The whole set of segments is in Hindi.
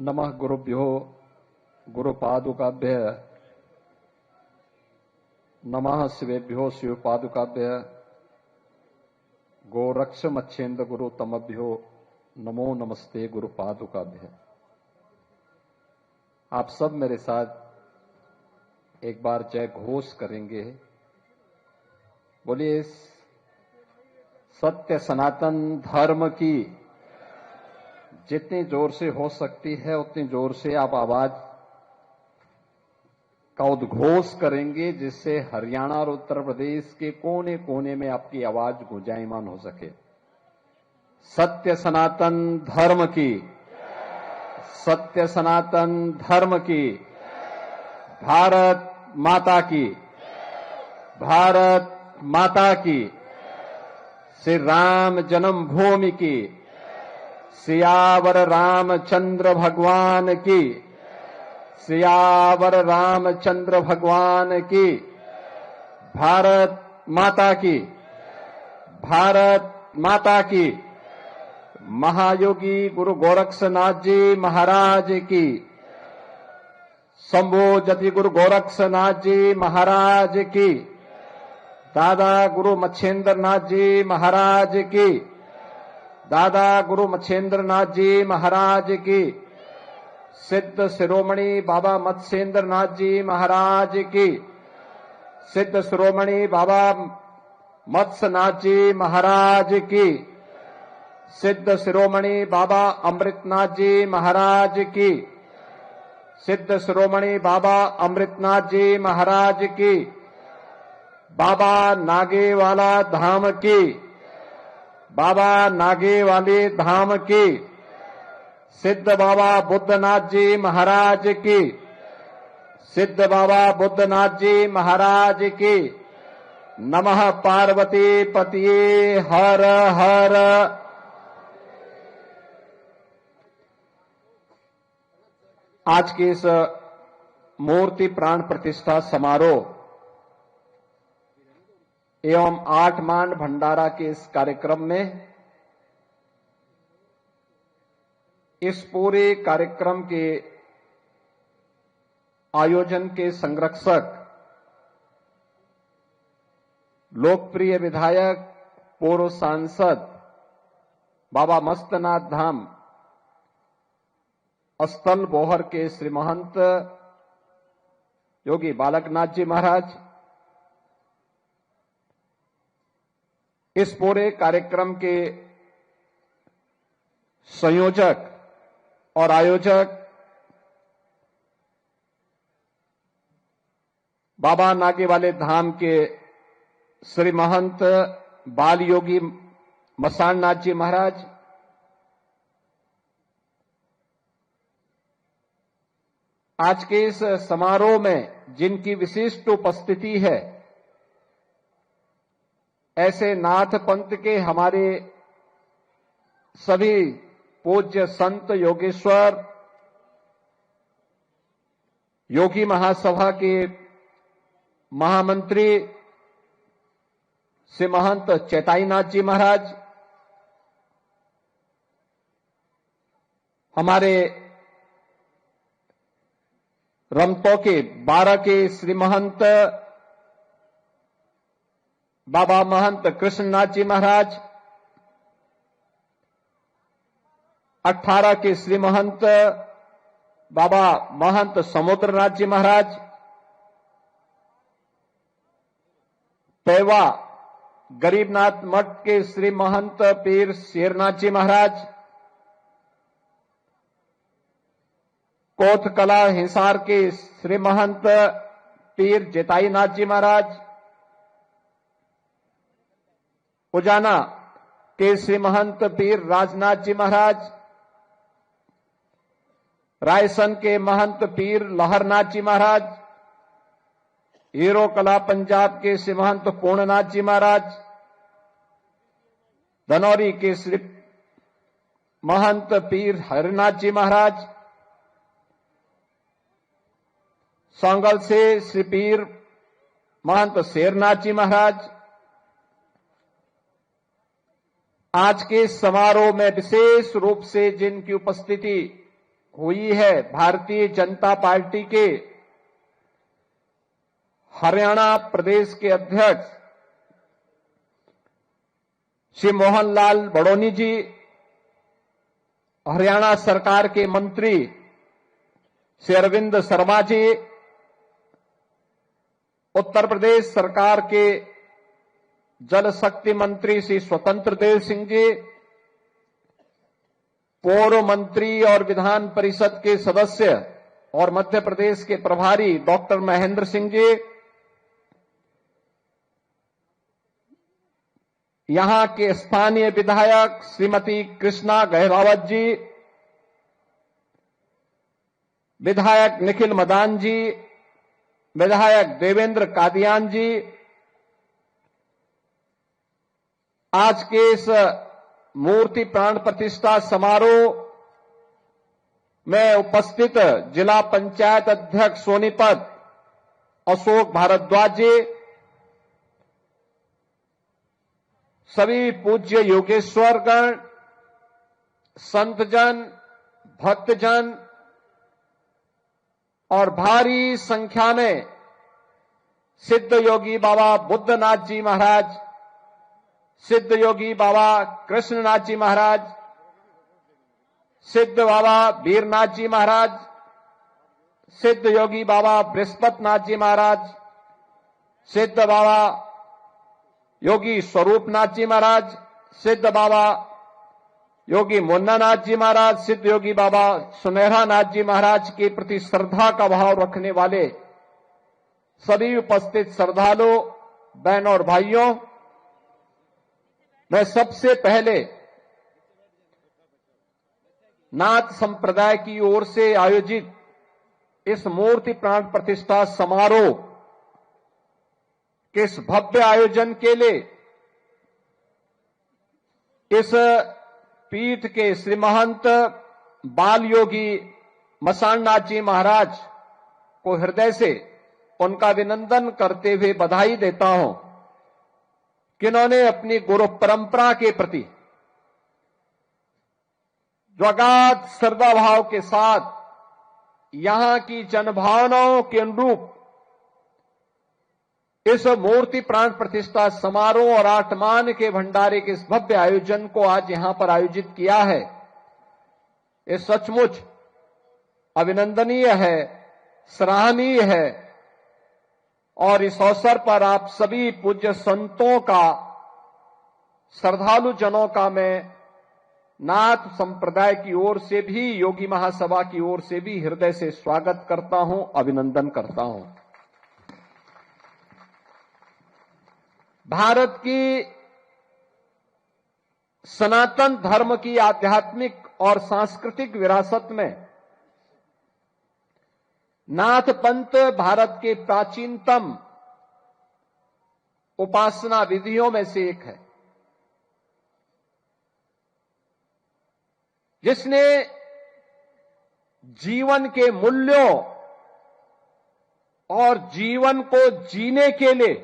नमः गुरुभ्यो गुरुपादुकाभ्य नमः शिवेभ्यो शिवपादुकाभ्य गोरक्ष मच्छेन्द्र गुरु तमभ्यो नमो नमस्ते गुरुपादुकाभ्य। आप सब मेरे साथ एक बार जय घोष करेंगे। बोलिए सत्य सनातन धर्म की। जितनी जोर से हो सकती है उतनी जोर से आप आवाज का उद्घोष करेंगे, जिससे हरियाणा और उत्तर प्रदेश के कोने कोने में आपकी आवाज गुंजायमान हो सके। सत्य सनातन धर्म की, सत्य सनातन धर्म की, भारत माता की, भारत माता की, श्री राम जन्मभूमि की, सियावर रामचंद्र भगवान की, सियावर रामचंद्र भगवान की, भारत माता की, भारत माता की। महायोगी गुरु गोरक्षनाथ जी महाराज की, शंभो जति गुरु गोरक्षनाथ जी महाराज की, दादा गुरु मच्छेंद्र नाथ जी महाराज की, दादा गुरु मच्छेंद्र नाथ जी महाराज की, सिद्ध शिरोमणि बाबा मत्स्येंद्र नाथ जी महाराज की, सिद्ध शिरोमणि बाबा मत्स्यनाथ जी महाराज की, सिद्ध शिरोमणि बाबा अमृतनाथ जी महाराज की, सिद्ध शिरोमणि बाबा अमृतनाथ जी महाराज की, बाबा नागेवाला धाम की, बाबा नागेवाली धाम की, सिद्ध बाबा बुद्धनाथ जी महाराज की, सिद्ध बाबा बुद्धनाथ जी महाराज की। नमः पार्वती पतिये हर हर। आज के इस मूर्ति प्राण प्रतिष्ठा समारोह एवं 8 मान भंडारा के इस कार्यक्रम में इस पूरे कार्यक्रम के आयोजन के संरक्षक लोकप्रिय विधायक पूर्व सांसद बाबा मस्तनाथ धाम स्थल बोहर के श्री महंत योगी बालकनाथ जी महाराज, इस पूरे कार्यक्रम के संयोजक और आयोजक बाबा नागेवाले धाम के श्री महंत बाल योगी मसान नाथ जी महाराज, आज के इस समारोह में जिनकी विशिष्ट उपस्थिति है, ऐसे नाथ पंथ के हमारे सभी पूज्य संत योगेश्वर योगी महासभा के महामंत्री श्री महंत चैताईनाथ जी महाराज, हमारे रमतो के 12 के श्री महंत बाबा महंत कृष्णनाथ जी महाराज, 18 के श्री महंत बाबा महंत समुद्रनाथ जी महाराज, पैवा गरीबनाथ मठ के श्री महंत पीर शेरनाथ जी महाराज, कोथकला हिसार के श्री महंत पीर जेताईनाथ जी महाराज, उजाना के श्री महंत पीर राजनाथ जी महाराज, रायसन के महंत पीर लहरनाथ जी महाराज, हीरो कला पंजाब के श्री महंत पूर्णनाथ जी महाराज, धनौरी के श्री महंत पीर हरिनाथ जी महाराज, सांगल से श्री पीर महंत शेरनाथ जी महाराज। आज के समारोह में विशेष रूप से जिनकी उपस्थिति हुई है भारतीय जनता पार्टी के हरियाणा प्रदेश के अध्यक्ष श्री मोहनलाल बड़ोनी जी, हरियाणा सरकार के मंत्री श्री अरविंद शर्मा जी, उत्तर प्रदेश सरकार के जल शक्ति मंत्री श्री स्वतंत्र देव सिंह जी, पूर्व मंत्री और विधान परिषद के सदस्य और मध्य प्रदेश के प्रभारी डॉक्टर महेंद्र सिंह जी, यहां के स्थानीय विधायक श्रीमती कृष्णा गहरावत जी, विधायक निखिल मदान जी, विधायक देवेंद्र कादियान जी, आज के इस मूर्ति प्राण प्रतिष्ठा समारोह में उपस्थित जिला पंचायत अध्यक्ष सोनीपत अशोक भारद्वाज जी, सभी पूज्य योगेश्वरगण, संतजन, भक्तजन और भारी संख्या में सिद्ध योगी बाबा बुद्धनाथ जी महाराज, सिद्ध योगी बाबा कृष्णनाथ जी महाराज, सिद्ध बाबा वीरनाथ जी महाराज, सिद्ध योगी बाबा बृहस्पतिनाथ जी महाराज, सिद्ध बाबा योगी स्वरूपनाथ जी महाराज, सिद्ध बाबा योगी मुन्नानाथ जी महाराज, सिद्ध योगी बाबा सुनहरा नाथ जी महाराज के प्रति श्रद्धा का भाव रखने वाले सभी उपस्थित श्रद्धालु बहनों और भाइयों, मैं सबसे पहले नाथ संप्रदाय की ओर से आयोजित इस मूर्ति प्राण प्रतिष्ठा समारोह के इस भव्य आयोजन के लिए इस पीठ के श्री महंत बाल योगी मसाणनाथ जी महाराज को हृदय से उनका अभिनंदन करते हुए बधाई देता हूं कि उन्होंने अपनी गुरु परंपरा के प्रति जो अगाध श्रद्धा भाव के साथ यहां की जनभावनाओं के अनुरूप इस मूर्ति प्राण प्रतिष्ठा समारोह और आठमान के भंडारे के इस भव्य आयोजन को आज यहां पर आयोजित किया है, ये सचमुच अभिनंदनीय है, सराहनीय है। और इस अवसर पर आप सभी पूज्य संतों का, श्रद्धालु जनों का मैं नाथ संप्रदाय की ओर से भी, योगी महासभा की ओर से भी हृदय से स्वागत करता हूं, अभिनंदन करता हूं। भारत की सनातन धर्म की आध्यात्मिक और सांस्कृतिक विरासत में नाथ पंथ भारत के प्राचीनतम उपासना विधियों में से एक है, जिसने जीवन के मूल्यों और जीवन को जीने के लिए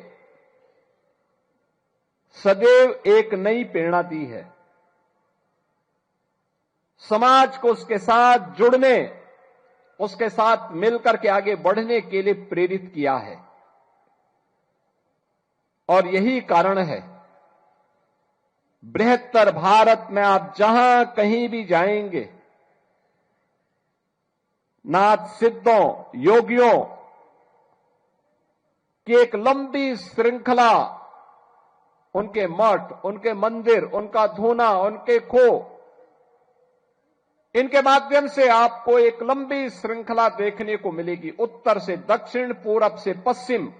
सदैव एक नई प्रेरणा दी है, समाज को उसके साथ जुड़ने, उसके साथ मिलकर के आगे बढ़ने के लिए प्रेरित किया है। और यही कारण है बृहत्तर भारत में आप जहां कहीं भी जाएंगे, नाथ सिद्धों, योगियों की एक लंबी श्रृंखला, उनके मठ, उनके मंदिर, उनका धूना, उनके खो, इनके माध्यम से आपको एक लंबी श्रृंखला देखने को मिलेगी। उत्तर से दक्षिण, पूरब से पश्चिम,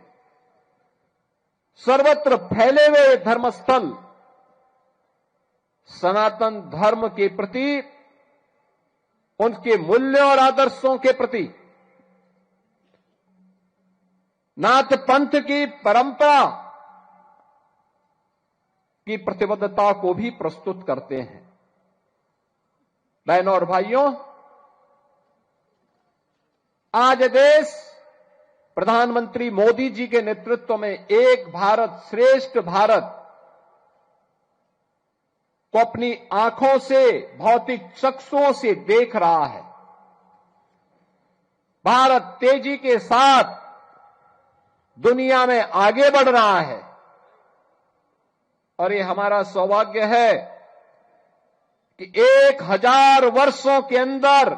सर्वत्र फैले हुए धर्मस्थल सनातन धर्म के प्रति, उनके मूल्यों और आदर्शों के प्रति, नाथ पंथ की परंपरा की प्रतिबद्धता को भी प्रस्तुत करते हैं। बहनों और भाइयों, आज देश प्रधानमंत्री मोदी जी के नेतृत्व में एक भारत श्रेष्ठ भारत को अपनी आंखों से, भौतिक चक्षुओं से देख रहा है। भारत तेजी के साथ दुनिया में आगे बढ़ रहा है और ये हमारा सौभाग्य है कि 1000 वर्षों के अंदर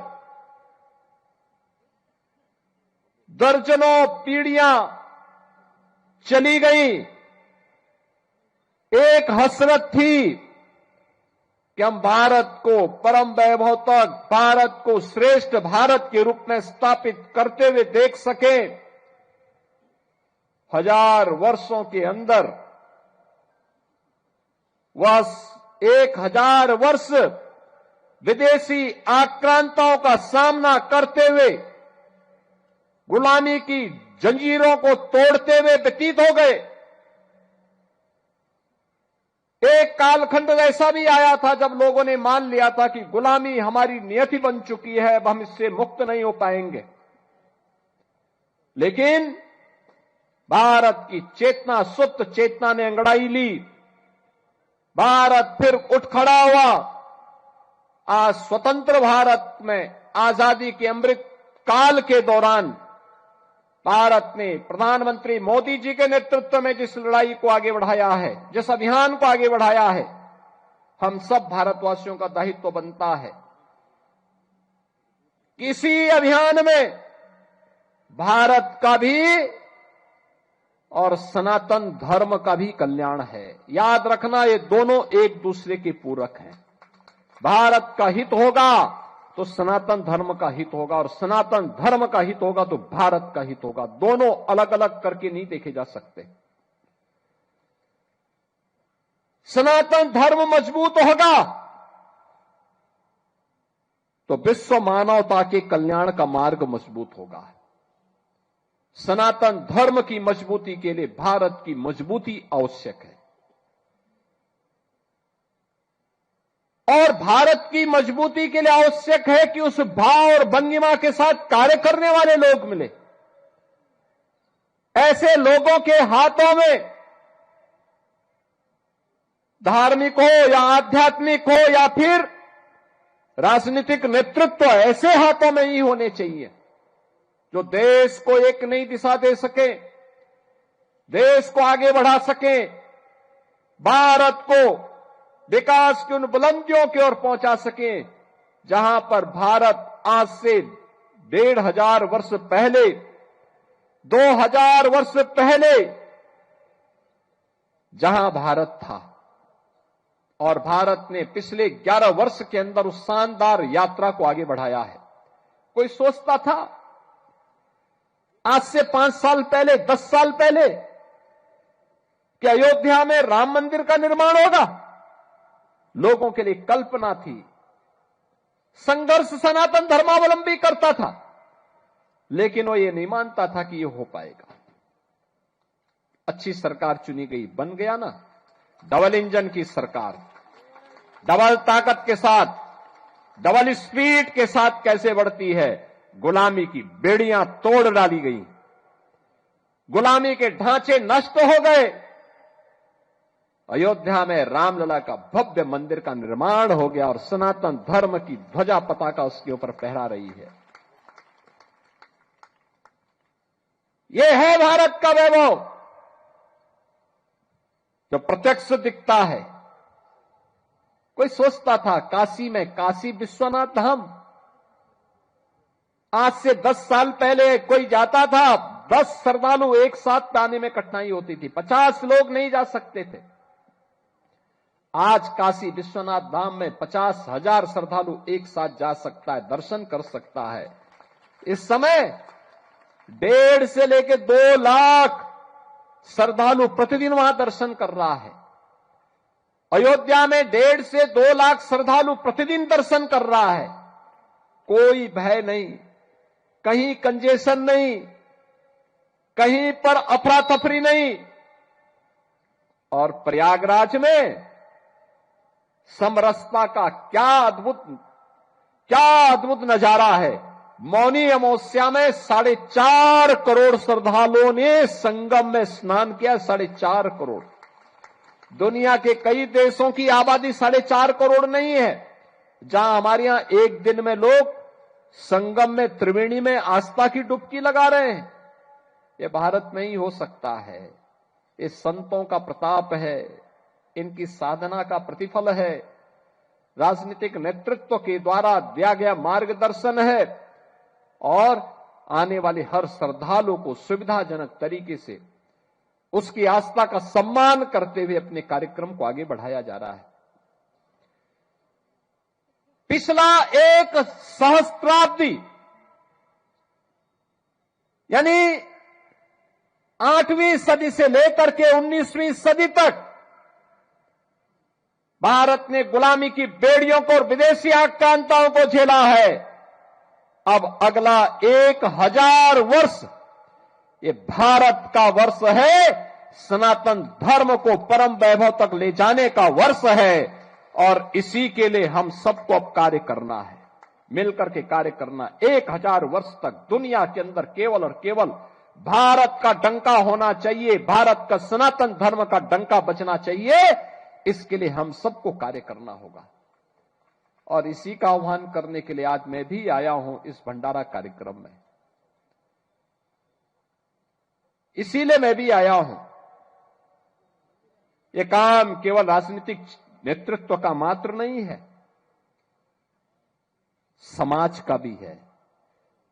दर्जनों पीढ़ियां चली गई। एक हसरत थी कि हम भारत को परम वैभव तक, भारत को श्रेष्ठ भारत के रूप में स्थापित करते हुए देख सके। 1000 वर्षों के अंदर वह 1000 वर्ष विदेशी आक्रांताओं का सामना करते हुए, गुलामी की जंजीरों को तोड़ते हुए व्यतीत हो गए। एक कालखंड ऐसा भी आया था जब लोगों ने मान लिया था कि गुलामी हमारी नियति बन चुकी है, अब हम इससे मुक्त नहीं हो पाएंगे। लेकिन भारत की चेतना, सुप्त चेतना ने अंगड़ाई ली। भारत फिर उठ खड़ा हुआ। आज स्वतंत्र भारत में आजादी के अमृत काल के दौरान भारत ने प्रधानमंत्री मोदी जी के नेतृत्व में जिस लड़ाई को आगे बढ़ाया है, जिस अभियान को आगे बढ़ाया है, हम सब भारतवासियों का दायित्व बनता है। किसी अभियान में भारत का भी और सनातन धर्म का भी कल्याण है। याद रखना, ये दोनों एक दूसरे के पूरक हैं। भारत का हित होगा तो सनातन धर्म का हित होगा, और सनातन धर्म का हित होगा तो भारत का हित होगा। दोनों अलग अलग करके नहीं देखे जा सकते। सनातन धर्म मजबूत होगा तो विश्व मानवता के कल्याण का मार्ग मजबूत होगा। सनातन धर्म की मजबूती के लिए भारत की मजबूती आवश्यक है, और भारत की मजबूती के लिए आवश्यक है कि उस भाव और भंगिमा के साथ कार्य करने वाले लोग मिले। ऐसे लोगों के हाथों में, धार्मिक हो या आध्यात्मिक हो या फिर राजनीतिक नेतृत्व, ऐसे हाथों में ही होने चाहिए जो देश को एक नई दिशा दे सके, देश को आगे बढ़ा सके, भारत को विकास की उन बुलंदियों की ओर पहुंचा सके जहां पर भारत आज से 1500 वर्ष पहले, 2000 वर्ष पहले जहां भारत था। और भारत ने पिछले 11 वर्ष के अंदर उस शानदार यात्रा को आगे बढ़ाया है। कोई सोचता था आज से 5 साल पहले, 10 साल पहले कि अयोध्या में राम मंदिर का निर्माण होगा? लोगों के लिए कल्पना थी। संघर्ष सनातन धर्मावलंबी करता था, लेकिन वो ये नहीं मानता था कि ये हो पाएगा। अच्छी सरकार चुनी गई, बन गया ना डबल इंजन की सरकार, डबल ताकत के साथ, डबल स्पीड के साथ कैसे बढ़ती है। गुलामी की बेड़ियां तोड़ डाली गई, गुलामी के ढांचे नष्ट हो गए। अयोध्या में रामलला का भव्य मंदिर का निर्माण हो गया और सनातन धर्म की ध्वजा पताका उसके ऊपर फहरा रही है। यह है भारत का वैभव जो प्रत्यक्ष दिखता है। कोई सोचता था काशी में, काशी विश्वनाथ धाम, आज से 10 साल पहले कोई जाता था, 10 श्रद्धालु एक साथ आने में कठिनाई होती थी, 50 लोग नहीं जा सकते थे। आज काशी विश्वनाथ धाम में 50,000 श्रद्धालु एक साथ जा सकता है, दर्शन कर सकता है। इस समय 1.5 से लेकर 2 लाख श्रद्धालु प्रतिदिन वहां दर्शन कर रहा है। अयोध्या में 1.5 से 2 लाख श्रद्धालु प्रतिदिन दर्शन कर रहा है। कोई भय नहीं, कहीं कंजेशन नहीं, कहीं पर अफरा तफरी नहीं। और प्रयागराज में समरसता का क्या अद्भुत नजारा है। मौनी अमावस्या में 4.5 करोड़ श्रद्धालुओं ने संगम में स्नान किया। 4.5 करोड़। दुनिया के कई देशों की आबादी 4.5 करोड़ नहीं है। जहां हमारे यहां एक दिन में लोग संगम में, त्रिवेणी में आस्था की डुबकी लगा रहे हैं। ये भारत में ही हो सकता है। ये संतों का प्रताप है, इनकी साधना का प्रतिफल है, राजनीतिक नेतृत्व के द्वारा दिया गया मार्गदर्शन है और आने वाले हर श्रद्धालु को सुविधाजनक तरीके से उसकी आस्था का सम्मान करते हुए अपने कार्यक्रम को आगे बढ़ाया जा रहा है। पिछला एक सहस्त्राब्दी यानी 8वीं सदी से लेकर के 19वीं सदी तक भारत ने गुलामी की बेड़ियों को और विदेशी आक्रांताओं को झेला है। अब अगला 1000 वर्ष ये भारत का वर्ष है, सनातन धर्म को परम वैभव तक ले जाने का वर्ष है और इसी के लिए हम सबको अब कार्य करना है, मिलकर के कार्य करना। 1000 वर्ष तक दुनिया के अंदर केवल और केवल भारत का डंका होना चाहिए, भारत का सनातन धर्म का डंका बजना चाहिए। इसके लिए हम सबको कार्य करना होगा और इसी का आह्वान करने के लिए आज मैं भी आया हूं इस भंडारा कार्यक्रम में। इसीलिए मैं भी आया हूं। यह काम केवल राजनीतिक नेतृत्व का मात्र नहीं है, समाज का भी है।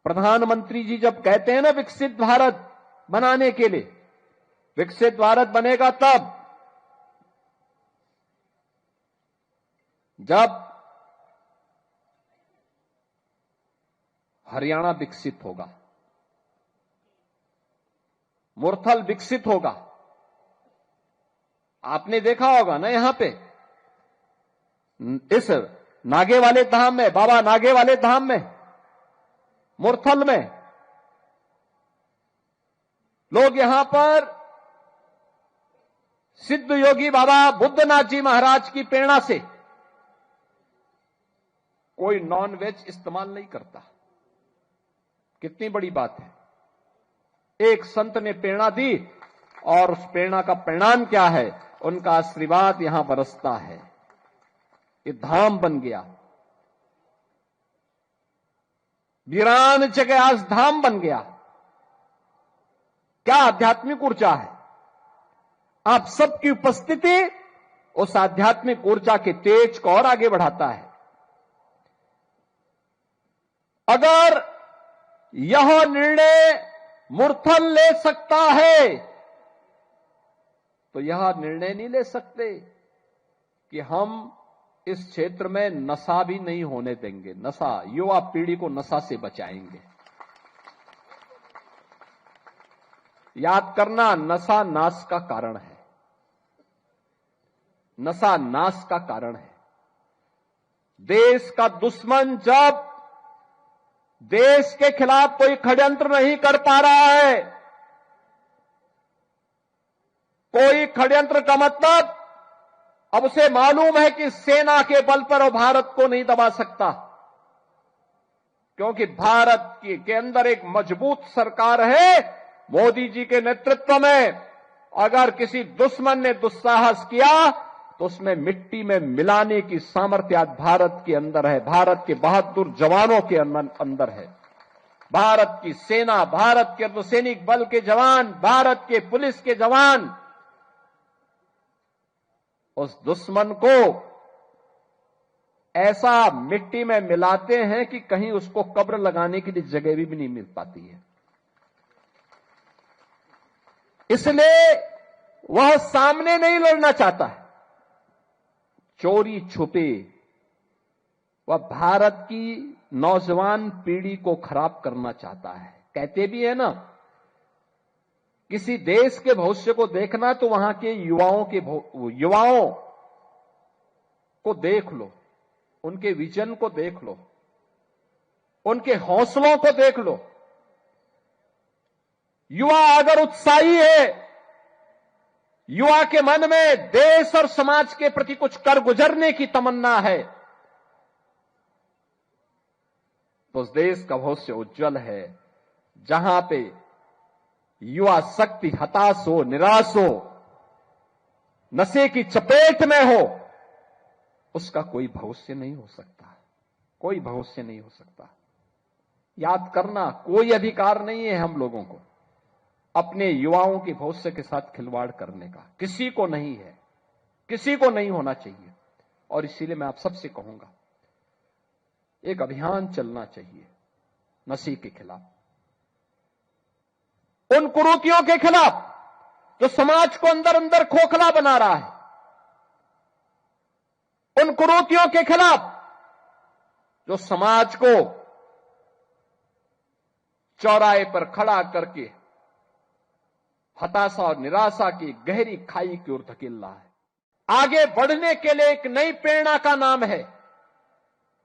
प्रधानमंत्री जी जब कहते हैं ना विकसित भारत बनाने के लिए, विकसित भारत बनेगा तब जब हरियाणा विकसित होगा, मुरथल विकसित होगा। आपने देखा होगा ना यहां पे इस नागे वाले धाम में, बाबा नागे वाले धाम में, मुरथल में लोग यहां पर सिद्ध योगी बाबा बुद्धनाथ जी महाराज की प्रेरणा से कोई नॉन वेज इस्तेमाल नहीं करता। कितनी बड़ी बात है। एक संत ने प्रेरणा दी और उस प्रेरणा का परिणाम क्या है? उनका आशीर्वाद यहां बरसता है। ये धाम बन गया, वीरान जगह आज धाम बन गया। क्या आध्यात्मिक ऊर्जा है। आप सबकी उपस्थिति उस आध्यात्मिक ऊर्जा के तेज को और आगे बढ़ाता है। अगर यह निर्णय मुरथल ले सकता है तो यह निर्णय नहीं ले सकते कि हम इस क्षेत्र में नशा भी नहीं होने देंगे। नशा, युवा पीढ़ी को नशा से बचाएंगे। याद करना, नशा नाश का कारण है। नशा नाश का कारण है। देश का दुश्मन जब देश के खिलाफ कोई षड्यंत्र नहीं कर पा रहा है, कोई षड्यंत्र का मतलब अब उसे मालूम है कि सेना के बल पर वो भारत को नहीं दबा सकता, क्योंकि भारत के अंदर एक मजबूत सरकार है मोदी जी के नेतृत्व में। अगर किसी दुश्मन ने दुस्साहस किया तो उसमें मिट्टी में मिलाने की सामर्थ्य आज भारत के अंदर है, भारत के बहादुर जवानों के अंदर है। भारत की सेना, भारत के अर्धसैनिक बल के जवान, भारत के पुलिस के जवान उस दुश्मन को ऐसा मिट्टी में मिलाते हैं कि कहीं उसको कब्र लगाने के लिए जगह भी नहीं मिल पाती है। इसलिए वह सामने नहीं लड़ना चाहता है, चोरी छुपे वह भारत की नौजवान पीढ़ी को खराब करना चाहता है। कहते भी है ना, किसी देश के भविष्य को देखना तो वहां के युवाओं को देख लो, उनके विजन को देख लो, उनके हौसलों को देख लो। युवा अगर उत्साही है, युवा के मन में देश और समाज के प्रति कुछ कर गुजरने की तमन्ना है, तो उस देश का भविष्य उज्जवल है। जहां पे युवा शक्ति हताश हो, निराश हो, नशे की चपेट में हो, उसका कोई भविष्य नहीं हो सकता, कोई भविष्य नहीं हो सकता। याद करना, कोई अधिकार नहीं है हम लोगों को अपने युवाओं के भविष्य के साथ खिलवाड़ करने का, किसी को नहीं है, किसी को नहीं होना चाहिए। और इसीलिए मैं आप सबसे कहूंगा, एक अभियान चलना चाहिए नशे के खिलाफ, उन कुरीतियों के खिलाफ जो समाज को अंदर अंदर खोखला बना रहा है, उन कुरीतियों के खिलाफ जो समाज को चौराहे पर खड़ा करके हताशा और निराशा की गहरी खाई की ओर धकेल रहा है। आगे बढ़ने के लिए एक नई प्रेरणा का नाम है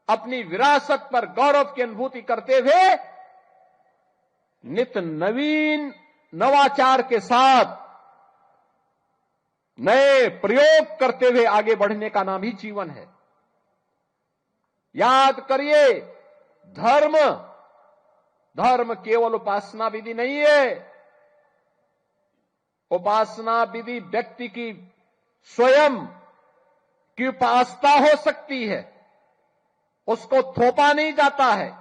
अपनी विरासत पर गौरव की अनुभूति करते हुए नित नवीन नवाचार के साथ नए प्रयोग करते हुए आगे बढ़ने का नाम ही जीवन है। याद करिए, धर्म केवल उपासना विधि नहीं है। उपासना विधि व्यक्ति की स्वयं की उपासना हो सकती है, उसको थोपा नहीं जाता है,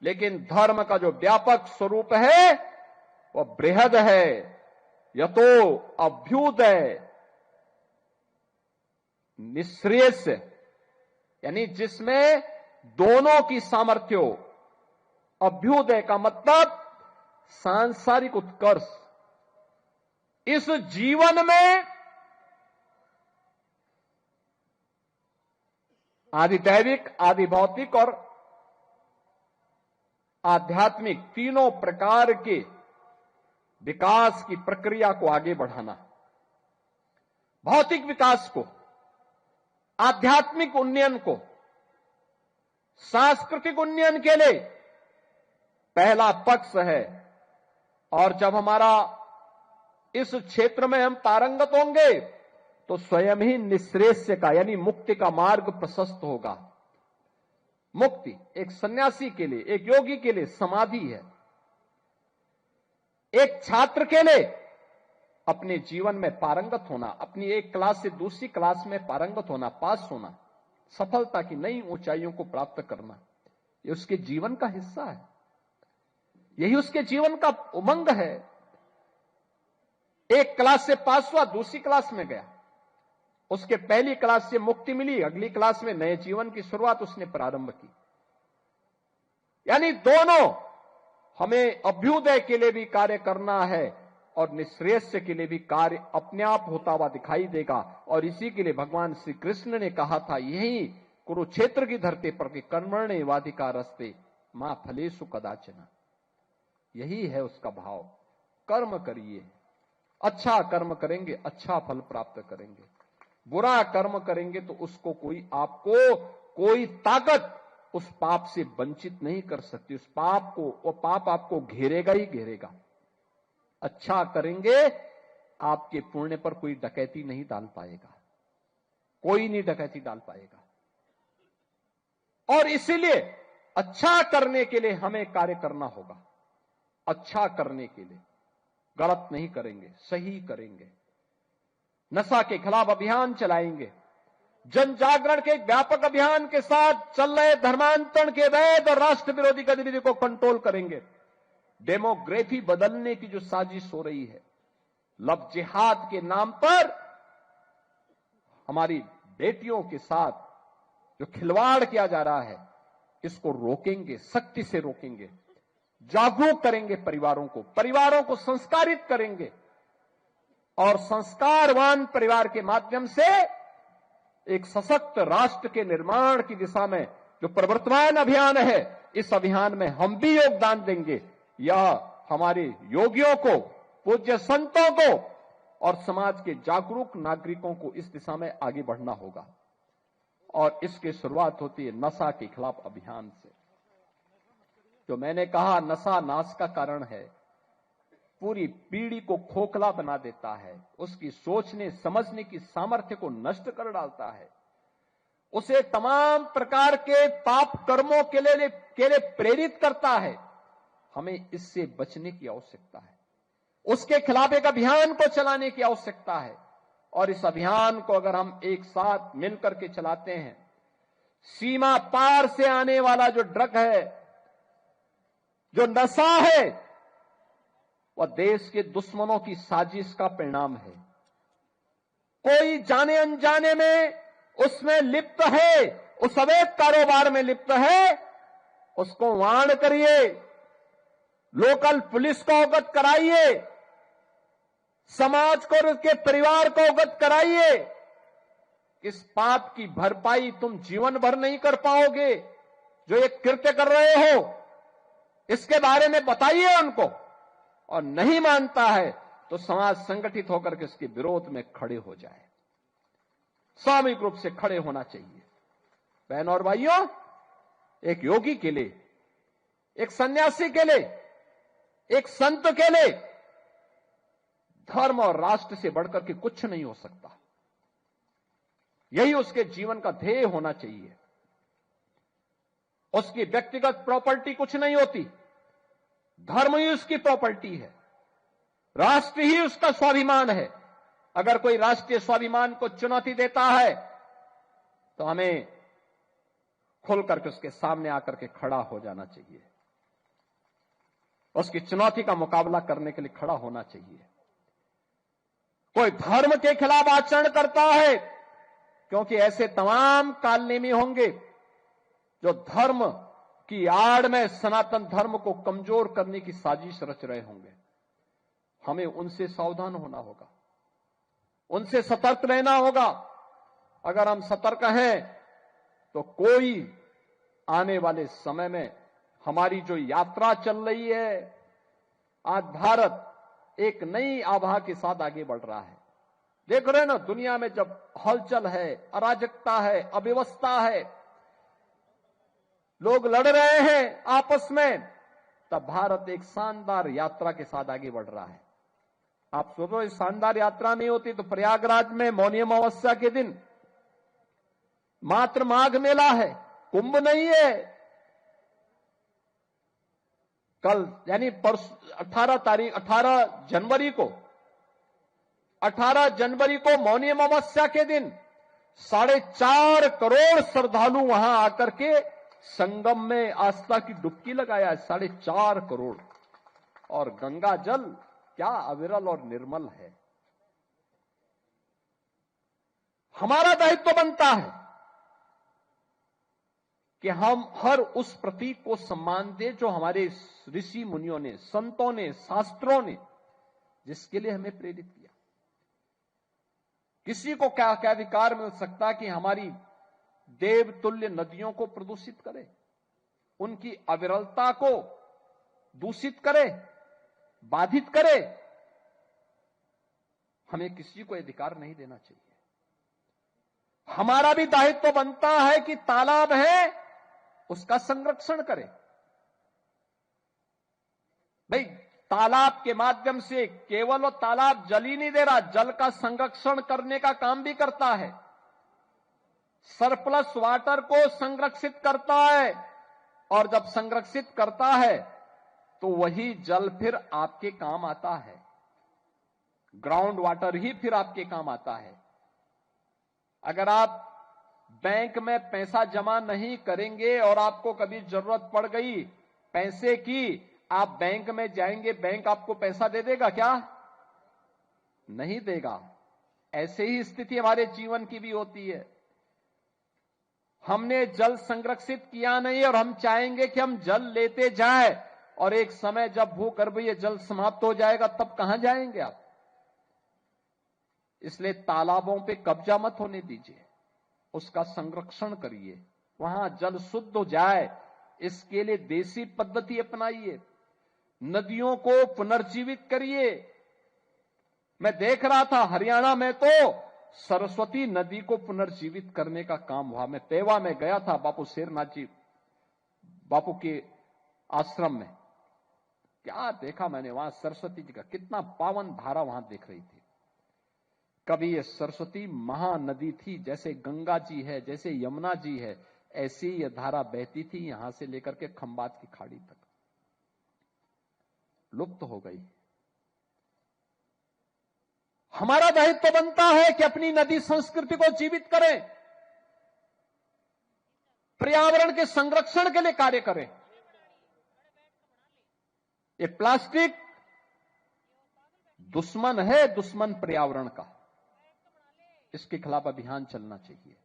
लेकिन धर्म का जो व्यापक स्वरूप है वह बृहद है, यतो अभ्युदय निःश्रेयस, यानी जिसमें दोनों की सामर्थ्य हो। अभ्युदय का मतलब सांसारिक उत्कर्ष। इस जीवन में आदि दैविक, आदि भौतिक और आध्यात्मिक तीनों प्रकार के विकास की प्रक्रिया को आगे बढ़ाना, भौतिक विकास को, आध्यात्मिक उन्नयन को, सांस्कृतिक उन्नयन के लिए पहला पक्ष है। और जब हमारा इस क्षेत्र में हम पारंगत होंगे तो स्वयं ही निःश्रेयस का यानी मुक्ति का मार्ग प्रशस्त होगा। मुक्ति एक सन्यासी के लिए, एक योगी के लिए समाधि है। एक छात्र के लिए अपने जीवन में पारंगत होना, अपनी एक क्लास से दूसरी क्लास में पारंगत होना, पास होना, सफलता की नई ऊंचाइयों को प्राप्त करना, यह उसके जीवन का हिस्सा है, यही उसके जीवन का उमंग है। एक क्लास से पास हुआ, दूसरी क्लास में गया, उसके पहली क्लास से मुक्ति मिली, अगली क्लास में नए जीवन की शुरुआत उसने प्रारंभ की। यानी दोनों, हमें अभ्युदय के लिए भी कार्य करना है और निःश्रेयस के लिए भी कार्य अपने आप होता हुआ दिखाई देगा। और इसी के लिए भगवान श्री कृष्ण ने कहा था, यही कुरुक्षेत्र की धरती पर कि कर्मण्येवाधिकारस्ते मां फलेषु कदाचन, यही है उसका भाव। कर्म करिए, अच्छा कर्म करेंगे अच्छा फल प्राप्त करेंगे, बुरा कर्म करेंगे तो उसको आपको कोई ताकत उस पाप से वंचित नहीं कर सकती। उस पाप को, वो पाप आपको घेरेगा ही घेरेगा। अच्छा करेंगे, आपके पुण्य पर कोई डकैती नहीं डाल पाएगा, कोई नहीं डकैती डाल पाएगा। और इसीलिए अच्छा करने के लिए हमें कार्य करना होगा। अच्छा करने के लिए गलत नहीं करेंगे, सही करेंगे। नशा के खिलाफ अभियान चलाएंगे, जन जागरण के व्यापक अभियान के साथ चल रहे धर्मांतरण के वैध और राष्ट्र विरोधी गतिविधि को कंट्रोल करेंगे। डेमोग्राफी बदलने की जो साजिश हो रही है, लव जिहाद के नाम पर हमारी बेटियों के साथ जो खिलवाड़ किया जा रहा है, इसको रोकेंगे, सख्ती से रोकेंगे, जागरूक करेंगे परिवारों को संस्कारित करेंगे और संस्कारवान परिवार के माध्यम से एक सशक्त राष्ट्र के निर्माण की दिशा में जो प्रवर्तमान अभियान है, इस अभियान में हम भी योगदान देंगे। यह हमारे योगियों को, पूज्य संतों को और समाज के जागरूक नागरिकों को इस दिशा में आगे बढ़ना होगा। और इसकी शुरुआत होती है नशा के खिलाफ अभियान से। जो मैंने कहा, नशा नाश का कारण है, पूरी पीढ़ी को खोखला बना देता है, उसकी सोचने समझने की सामर्थ्य को नष्ट कर डालता है, उसे तमाम प्रकार के पाप कर्मों के लिए प्रेरित करता है। हमें इससे बचने की आवश्यकता है, उसके खिलाफ एक अभियान को चलाने की आवश्यकता है। और इस अभियान को अगर हम एक साथ मिलकर के चलाते हैं, सीमा पार से आने वाला जो ड्रग है, जो नशा है वह देश के दुश्मनों की साजिश का परिणाम है। कोई जाने अनजाने में उसमें लिप्त है, उस अवैध कारोबार में लिप्त है, उसको वार्न करिए, लोकल पुलिस को अवगत कराइए, समाज को और उसके परिवार को अवगत कराइए। इस पाप की भरपाई तुम जीवन भर नहीं कर पाओगे। जो एक कृत्य कर रहे हो इसके बारे में बताइए उनको, और नहीं मानता है तो समाज संगठित होकर के इसके विरोध में खड़े हो जाए। सामूहिक रूप से खड़े होना चाहिए। बहनों और भाइयों, एक योगी के लिए, एक सन्यासी के लिए, एक संत के लिए धर्म और राष्ट्र से बढ़कर के कुछ नहीं हो सकता। यही उसके जीवन का ध्येय होना चाहिए। उसकी व्यक्तिगत प्रॉपर्टी कुछ नहीं होती, धर्म ही उसकी प्रॉपर्टी है, राष्ट्र ही उसका स्वाभिमान है। अगर कोई राष्ट्रीय स्वाभिमान को चुनौती देता है तो हमें खुल करके उसके सामने आकर के खड़ा हो जाना चाहिए, उसकी चुनौती का मुकाबला करने के लिए खड़ा होना चाहिए। कोई धर्म के खिलाफ आचरण करता है, क्योंकि ऐसे तमाम कालनेमी होंगे जो धर्म की आड़ में सनातन धर्म को कमजोर करने की साजिश रच रहे होंगे। हमें उनसे सावधान होना होगा, उनसे सतर्क रहना होगा। अगर हम सतर्क हैं तो कोई आने वाले समय में हमारी जो यात्रा चल रही है, आज भारत एक नई आभा के साथ आगे बढ़ रहा है। देख रहे हैं ना, दुनिया में जब हलचल है, अराजकता है, अव्यवस्था है, लोग लड़ रहे हैं आपस में, तब भारत एक शानदार यात्रा के साथ आगे बढ़ रहा है। आप सोचो, इस शानदार यात्रा नहीं होती तो प्रयागराज में मौनी अमावस्या के दिन मात्र माघ मेला है, कुंभ नहीं है। कल यानी 18 जनवरी को मौनी अमावस्या के दिन 4.5 करोड़ श्रद्धालु वहां आकर के संगम में आस्था की डुबकी लगाया है। 4.5 करोड़। और गंगा जल क्या अविरल और निर्मल है। हमारा दायित्व बनता है कि हम हर उस प्रतीक को सम्मान दें जो हमारे ऋषि मुनियों ने, संतों ने, शास्त्रों ने जिसके लिए हमें प्रेरित किया। किसी को क्या क्या अधिकार मिल सकता कि हमारी देवतुल्य नदियों को प्रदूषित करे, उनकी अविरलता को दूषित करे, बाधित करे। हमें किसी को अधिकार नहीं देना चाहिए। हमारा भी दायित्व बनता है कि तालाब है उसका संरक्षण करें। भाई, तालाब के माध्यम से केवल वो तालाब जल ही नहीं दे रहा, जल का संरक्षण करने का काम भी करता है, सरप्लस वाटर को संरक्षित करता है। और जब संरक्षित करता है तो वही जल फिर आपके काम आता है, ग्राउंड वाटर ही फिर आपके काम आता है। अगर आप बैंक में पैसा जमा नहीं करेंगे और आपको कभी जरूरत पड़ गई पैसे की, आप बैंक में जाएंगे, बैंक आपको पैसा दे देगा क्या? नहीं देगा। ऐसे ही स्थिति हमारे जीवन की भी होती है। हमने जल संरक्षित किया नहीं और हम चाहेंगे कि हम जल लेते जाएं, और एक समय जब भूगर्भीय जल समाप्त हो जाएगा तब कहां जाएंगे आप? इसलिए तालाबों पे कब्जा मत होने दीजिए, उसका संरक्षण करिए, वहां जल शुद्ध हो जाए, इसके लिए देसी पद्धति अपनाइए, नदियों को पुनर्जीवित करिए। मैं देख रहा था हरियाणा में तो सरस्वती नदी को पुनर्जीवित करने का काम हुआ। मैं पेवा में गया था, बापू शेरनाथ जी बापू के आश्रम में। क्या देखा मैंने वहां, सरस्वती जी का कितना पावन धारा वहां दिख रही थी। कभी ये सरस्वती महानदी थी, जैसे गंगा जी है, जैसे यमुना जी है, ऐसी ये धारा बहती थी यहां से लेकर के खंबात की खाड़ी तक, लुप्त हो गई। हमारा दायित्व बनता है कि अपनी नदी संस्कृति को जीवित करें, पर्यावरण के संरक्षण के लिए कार्य करें। ये प्लास्टिक दुश्मन है, दुश्मन पर्यावरण का। इसके खिलाफ अभियान चलना चाहिए,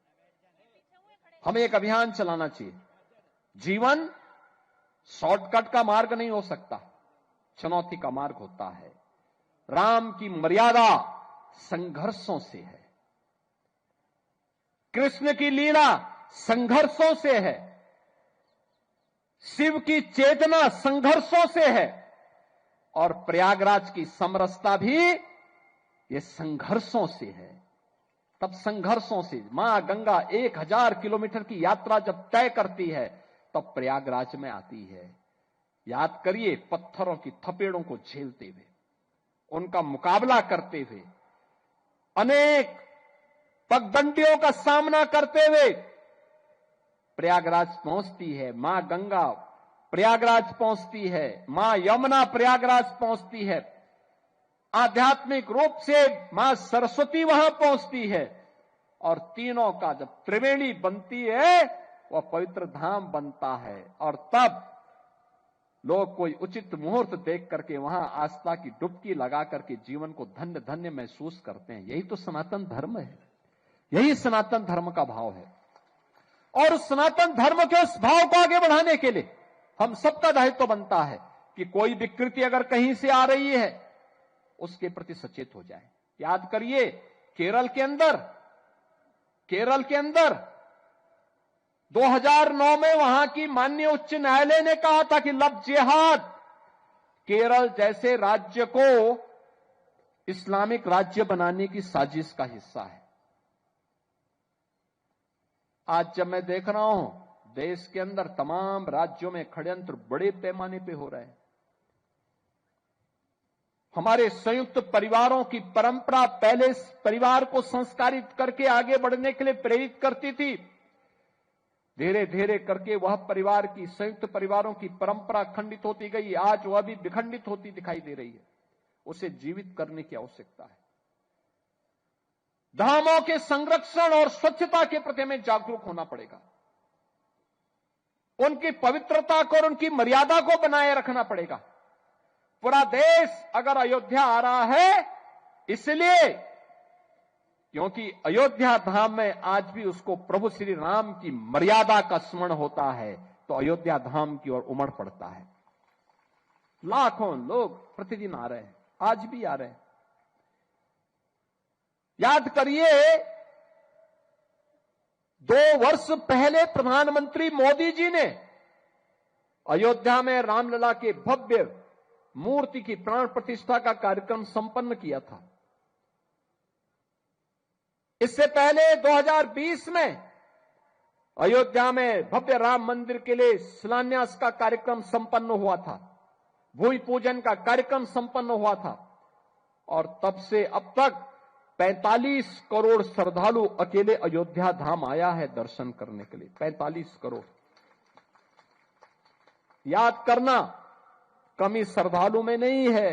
हमें एक अभियान चलाना चाहिए। जीवन शॉर्टकट का मार्ग नहीं हो सकता, चुनौती का मार्ग होता है। राम की मर्यादा संघर्षों से है, कृष्ण की लीला संघर्षों से है, शिव की चेतना संघर्षों से है, और प्रयागराज की समरसता भी ये संघर्षों से है। तब संघर्षों से मां गंगा 1000 किलोमीटर की यात्रा जब तय करती है तब प्रयागराज में आती है। याद करिए, पत्थरों की थपेड़ों को झेलते हुए, उनका मुकाबला करते हुए, अनेक पगडंडियों का सामना करते हुए प्रयागराज पहुंचती है। मां गंगा प्रयागराज पहुंचती है, मां यमुना प्रयागराज पहुंचती है, आध्यात्मिक रूप से मां सरस्वती वहां पहुंचती है, और तीनों का जब त्रिवेणी बनती है वह पवित्र धाम बनता है। और तब लोग कोई उचित मुहूर्त देख करके वहां आस्था की डुबकी लगा करके जीवन को धन्य धन्य महसूस करते हैं। यही तो सनातन धर्म है, यही सनातन धर्म का भाव है। और सनातन धर्म के उस भाव को आगे बढ़ाने के लिए हम सबका दायित्व बनता है कि कोई विकृति अगर कहीं से आ रही है उसके प्रति सचेत हो जाए। याद करिए, केरल के अंदर 2009 में वहां की माननीय उच्च न्यायालय ने कहा था कि लव जिहाद केरल जैसे राज्य को इस्लामिक राज्य बनाने की साजिश का हिस्सा है। आज जब मैं देख रहा हूं देश के अंदर तमाम राज्यों में षड्यंत्र बड़े पैमाने पे हो रहे हैं। हमारे संयुक्त परिवारों की परंपरा पहले परिवार को संस्कारित करके आगे बढ़ने के लिए प्रेरित करती थी। धीरे धीरे करके वह परिवार की, संयुक्त परिवारों की परंपरा खंडित होती गई। आज वह भी विखंडित होती दिखाई दे रही है। उसे जीवित करने की आवश्यकता है। धामों के संरक्षण और स्वच्छता के प्रति हमें जागरूक होना पड़ेगा। उनकी पवित्रता को और उनकी मर्यादा को बनाए रखना पड़ेगा। पूरा देश अगर अयोध्या आ रहा है इसलिए क्योंकि अयोध्या धाम में आज भी उसको प्रभु श्री राम की मर्यादा का स्मरण होता है, तो अयोध्या धाम की ओर उमड़ पड़ता है। लाखों लोग प्रतिदिन आ रहे हैं, आज भी आ रहे हैं। याद करिए, 2 वर्ष पहले प्रधानमंत्री मोदी जी ने अयोध्या में रामलला के भव्य मूर्ति की प्राण प्रतिष्ठा का कार्यक्रम संपन्न किया था। इससे पहले 2020 में अयोध्या में भव्य राम मंदिर के लिए शिलान्यास का कार्यक्रम संपन्न हुआ था, भूमि पूजन का कार्यक्रम संपन्न हुआ था, और तब से अब तक 45 करोड़ श्रद्धालु अकेले अयोध्या धाम आया है दर्शन करने के लिए। 45 करोड़। याद करना, कमी श्रद्धालु में नहीं है,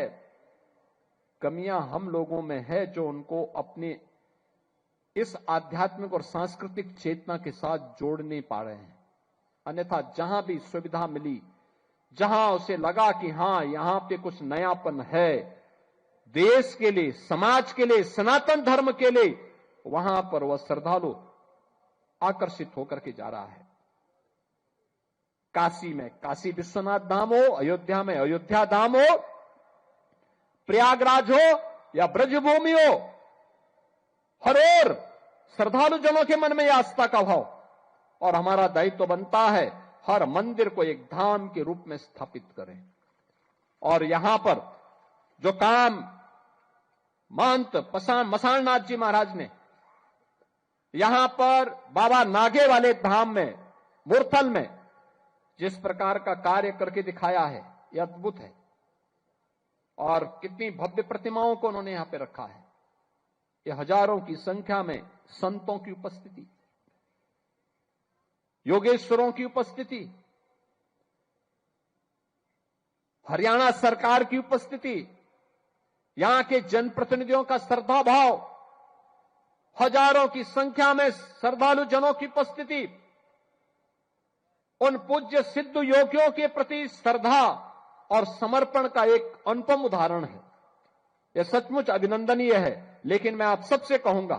कमियां हम लोगों में है जो उनको अपने इस आध्यात्मिक और सांस्कृतिक चेतना के साथ जोड़ नहीं पा रहे हैं। अन्यथा जहां भी सुविधा मिली, जहां उसे लगा कि हां यहां पे कुछ नयापन है देश के लिए, समाज के लिए, सनातन धर्म के लिए, वहां पर वह श्रद्धालु आकर्षित होकर के जा रहा है। काशी में काशी विश्वनाथ धाम हो, अयोध्या में अयोध्या धाम हो, प्रयागराज हो या ब्रजभूमि हो, हर ओर श्रद्धालु जनों के मन में आस्था का भाव, और हमारा दायित्व बनता है हर मंदिर को एक धाम के रूप में स्थापित करें। और यहां पर जो काम महंत मसाणनाथ जी महाराज ने यहां पर बाबा नागे वाले धाम में, मुरथल में जिस प्रकार का कार्य करके दिखाया है, यह अद्भुत है। और कितनी भव्य प्रतिमाओं को उन्होंने यहां पे रखा है। ये हजारों की संख्या में संतों की उपस्थिति, योगेश्वरों की उपस्थिति, हरियाणा सरकार की उपस्थिति, यहां के जनप्रतिनिधियों का श्रद्धा भाव, हजारों की संख्या में श्रद्धालु जनों की उपस्थिति, उन पूज्य सिद्ध योगियों के प्रति श्रद्धा और समर्पण का एक अनुपम उदाहरण है। यह सचमुच अभिनंदनीय है। लेकिन मैं आप सबसे कहूंगा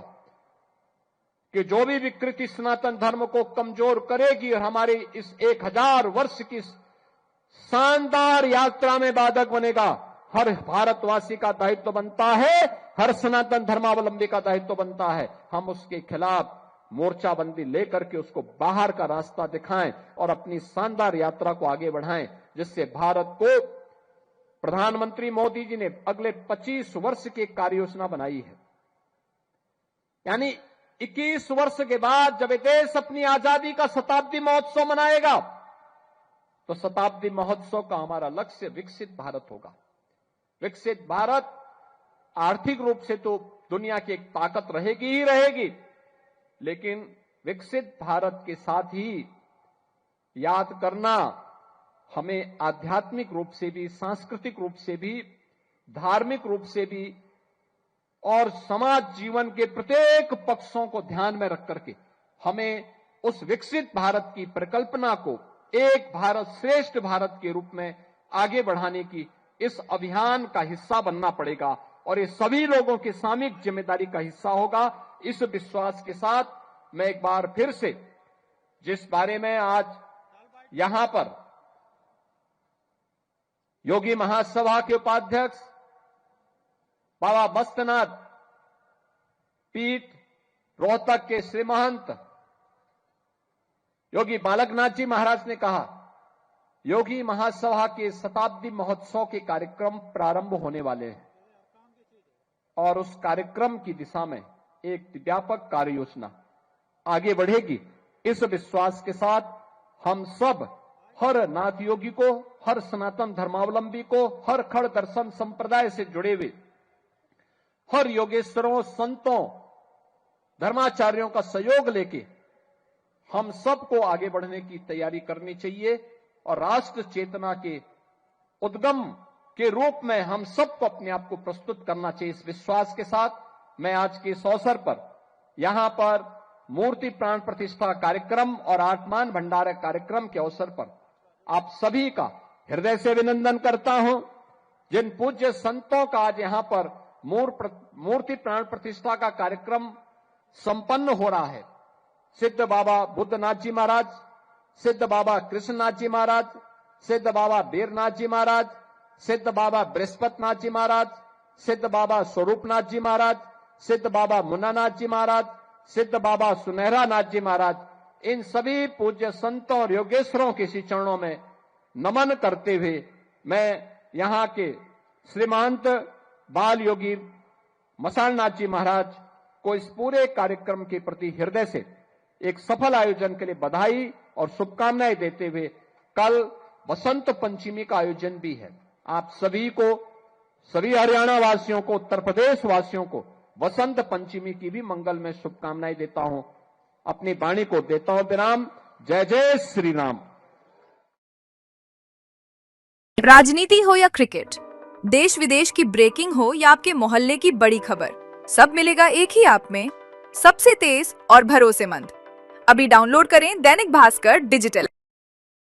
कि जो भी विकृति सनातन धर्म को कमजोर करेगी और हमारी इस 1000 वर्ष की शानदार यात्रा में बाधक बनेगा, हर भारतवासी का दायित्व बनता है, हर सनातन धर्मावलंबी का दायित्व बनता है, हम उसके खिलाफ मोर्चाबंदी लेकर के उसको बाहर का रास्ता दिखाएं और अपनी शानदार यात्रा को आगे बढ़ाएं, जिससे भारत को प्रधानमंत्री मोदी जी ने अगले 25 वर्ष की कार्य योजना बनाई है। यानी 21 वर्ष के बाद जब देश अपनी आजादी का शताब्दी महोत्सव मनाएगा, तो शताब्दी महोत्सव का हमारा लक्ष्य विकसित भारत होगा। विकसित भारत आर्थिक रूप से तो दुनिया की एक ताकत रहेगी ही रहेगी, लेकिन विकसित भारत के साथ ही याद करना हमें आध्यात्मिक रूप से भी, सांस्कृतिक रूप से भी, धार्मिक रूप से भी और समाज जीवन के प्रत्येक पक्षों को ध्यान में रख करके हमें उस विकसित भारत की परिकल्पना को एक भारत श्रेष्ठ भारत के रूप में आगे बढ़ाने की इस अभियान का हिस्सा बनना पड़ेगा और ये सभी लोगों की सामूहिक जिम्मेदारी का हिस्सा होगा। इस विश्वास के साथ मैं एक बार फिर से जिस बारे में आज यहां पर योगी महासभा के उपाध्यक्ष बाबा मस्तनाथ पीठ रोहतक के श्री महंत योगी बालकनाथ जी महाराज ने कहा, योगी महासभा के शताब्दी महोत्सव के कार्यक्रम प्रारंभ होने वाले हैं और उस कार्यक्रम की दिशा में एक व्यापक कार्य योजना आगे बढ़ेगी। इस विश्वास के साथ हम सब हर नाथ योगी को, हर सनातन धर्मावलंबी को, हर खड़ दर्शन संप्रदाय से जुड़े हुए हर योगेश्वरों, संतों, धर्माचार्यों का सहयोग लेके हम सबको आगे बढ़ने की तैयारी करनी चाहिए और राष्ट्र चेतना के उद्गम के रूप में हम सबको अपने आप को प्रस्तुत करना चाहिए। इस विश्वास के साथ मैं आज के इस अवसर पर यहां पर मूर्ति प्राण प्रतिष्ठा कार्यक्रम और आत्मान भंडार कार्यक्रम के अवसर पर आप सभी का हृदय से अभिनंदन करता हूं। जिन पूज्य संतों का आज यहां पर मूर्ति प्राण प्रतिष्ठा का कार्यक्रम संपन्न हो रहा है, सिद्ध बाबा बुद्धनाथ जी महाराज, सिद्ध बाबा कृष्णनाथ जी महाराज, सिद्ध बाबा बीरनाथ जी महाराज, सिद्ध बाबा बृहस्पतिनाथ जी महाराज, सिद्ध बाबा स्वरूपनाथ जी महाराज, सिद्ध बाबा मुन्नानाथ जी महाराज, सिद्ध बाबा सुनहरा नाथ जी महाराज, इन सभी पूज्य संतों और योगेश्वरों के श्री चरणों में नमन करते हुए मैं यहाँ के श्रीमंत बाल योगी मसालनाथ जी महाराज को इस पूरे कार्यक्रम के प्रति हृदय से एक सफल आयोजन के लिए बधाई और शुभकामनाएं देते हुए कल बसंत पंचमी का आयोजन भी है। आप सभी को, सभी हरियाणा वासियों को, उत्तर प्रदेश वासियों को बसंत पंचमी की भी मंगलमय शुभकामनाएं देता हूं। अपनी वाणी को देता हूं विराम। जय जय श्री राम। राजनीति हो या क्रिकेट, देश विदेश की ब्रेकिंग हो या आपके मोहल्ले की बड़ी खबर, सब मिलेगा एक ही ऐप में, सबसे तेज और भरोसेमंद। अभी डाउनलोड करें दैनिक भास्कर डिजिटल।